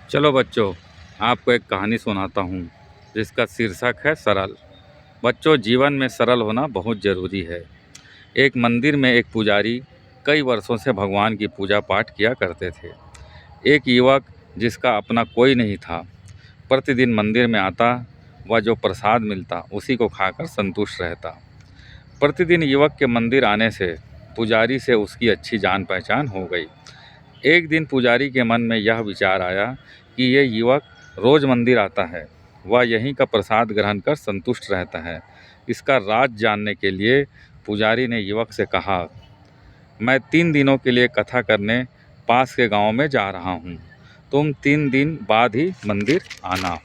चलो बच्चों, आपको एक कहानी सुनाता हूँ जिसका शीर्षक है सरल। बच्चों, जीवन में सरल होना बहुत ज़रूरी है। एक मंदिर में एक पुजारी कई वर्षों से भगवान की पूजा पाठ किया करते थे। एक युवक जिसका अपना कोई नहीं था, प्रतिदिन मंदिर में आता व जो प्रसाद मिलता उसी को खाकर संतुष्ट रहता। प्रतिदिन युवक के मंदिर आने से पुजारी से उसकी अच्छी जान पहचान हो गई। एक दिन पुजारी के मन में यह विचार आया कि ये युवक रोज़ मंदिर आता है, वह यहीं का प्रसाद ग्रहण कर संतुष्ट रहता है। इसका राज जानने के लिए पुजारी ने युवक से कहा, मैं 3 दिनों के लिए कथा करने पास के गांव में जा रहा हूं। तुम 3 दिन बाद ही मंदिर आना।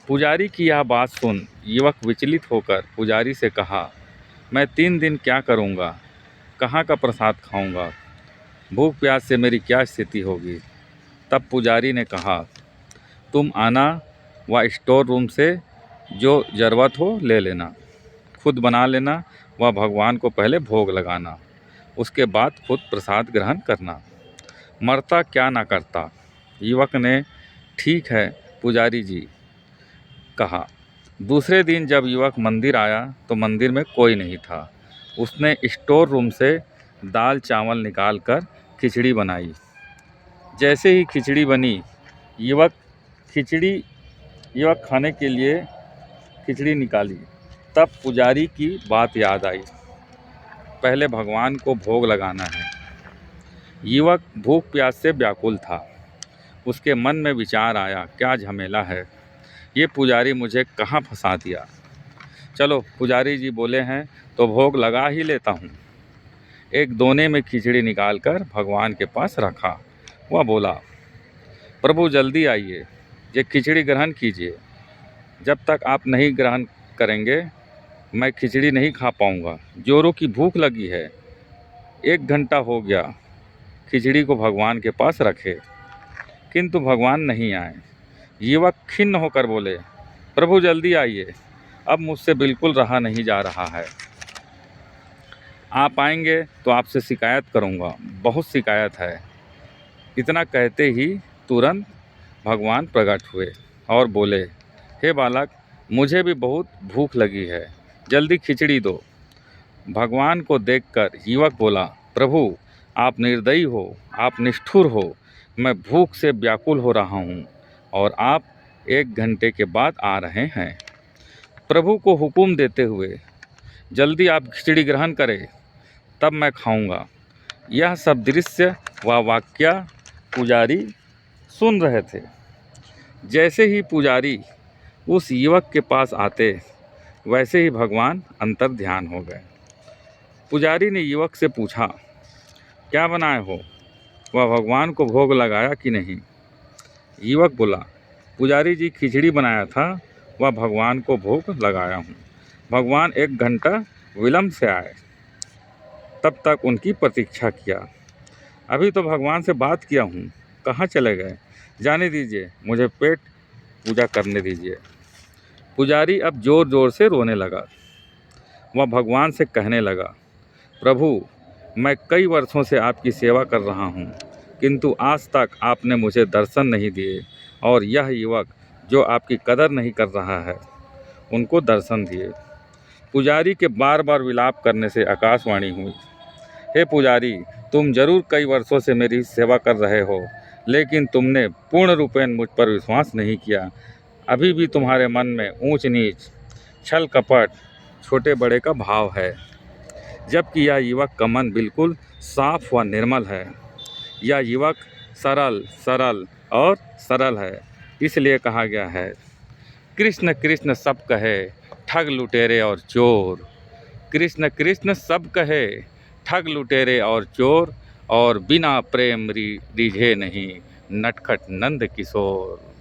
पुजारी की यह बात सुन युवक विचलित होकर पुजारी से कहा, मैं 3 दिन क्या करूंगा? कहाँ का प्रसाद खाऊंगा? भूख प्यास से मेरी क्या स्थिति होगी? तब पुजारी ने कहा, तुम आना व स्टोर रूम से जो ज़रूरत हो ले लेना, खुद बना लेना व भगवान को पहले भोग लगाना, उसके बाद खुद प्रसाद ग्रहण करना। मरता क्या ना करता। युवक ने ठीक है पुजारी जी कहा। दूसरे दिन जब युवक मंदिर आया तो मंदिर में कोई नहीं था। उसने स्टोर रूम से दाल चावल निकाल कर खिचड़ी बनाई। जैसे ही खिचड़ी बनी, युवक खाने के लिए खिचड़ी निकाली। तब पुजारी की बात याद आई, पहले भगवान को भोग लगाना है। युवक भूख प्यास से व्याकुल था। उसके मन में विचार आया, क्या झमेला है, ये पुजारी मुझे कहाँ फंसा दिया। चलो पुजारी जी बोले हैं तो भोग लगा ही लेता हूँ। एक दोने में खिचड़ी निकालकर भगवान के पास रखा। वह बोला, प्रभु जल्दी आइए, ये खिचड़ी ग्रहण कीजिए। जब तक आप नहीं ग्रहण करेंगे मैं खिचड़ी नहीं खा पाऊँगा। जोरों की भूख लगी है। 1 घंटा हो गया खिचड़ी को भगवान के पास रखे, किंतु भगवान नहीं आए। युवक खिन्न होकर बोले, प्रभु जल्दी आइए, अब मुझसे बिल्कुल रहा नहीं जा रहा है। आप आएंगे तो आपसे शिकायत करूँगा, बहुत शिकायत है। इतना कहते ही तुरंत भगवान प्रकट हुए और बोले, हे बालक, मुझे भी बहुत भूख लगी है, जल्दी खिचड़ी दो। भगवान को देखकर युवक बोला, प्रभु आप निर्दयी हो, आप निष्ठुर हो। मैं भूख से व्याकुल हो रहा हूँ और आप 1 घंटे के बाद आ रहे हैं। प्रभु को हुक्म देते हुए, जल्दी आप खिचड़ी ग्रहण करें, तब मैं खाऊंगा। यह सब दृश्य व वाक्य पुजारी सुन रहे थे। जैसे ही पुजारी उस युवक के पास आते, वैसे ही भगवान अंतर ध्यान हो गए। पुजारी ने युवक से पूछा, क्या बनाए हो? वह भगवान को भोग लगाया कि नहीं? युवक बोला, पुजारी जी खिचड़ी बनाया था, वह भगवान को भोग लगाया हूँ। भगवान 1 घंटा विलंब से आए, तब तक उनकी प्रतीक्षा किया। अभी तो भगवान से बात किया हूँ, कहाँ चले गए? जाने दीजिए, मुझे पेट पूजा करने दीजिए। पुजारी अब ज़ोर ज़ोर से रोने लगा। वह भगवान से कहने लगा, प्रभु मैं कई वर्षों से आपकी सेवा कर रहा हूँ, किंतु आज तक आपने मुझे दर्शन नहीं दिए, और यह युवक जो आपकी कदर नहीं कर रहा है उनको दर्शन दिए। पुजारी के बार बार विलाप करने से आकाशवाणी हुई, हे पुजारी, तुम जरूर कई वर्षों से मेरी सेवा कर रहे हो, लेकिन तुमने पूर्ण रूपेण मुझ पर विश्वास नहीं किया। अभी भी तुम्हारे मन में ऊंच नीच, छल कपट, छोटे बड़े का भाव है, जबकि यह युवक का मन बिल्कुल साफ व निर्मल है। यह युवक सरल सरल और सरल है, इसलिए कहा गया है, कृष्ण कृष्ण सब कहे, ठग लुटेरे और चोर। कृष्ण कृष्ण सब कहे, ठग लुटेरे और चोर, और बिना प्रेम रिझे नहीं नटखट नंद किशोर।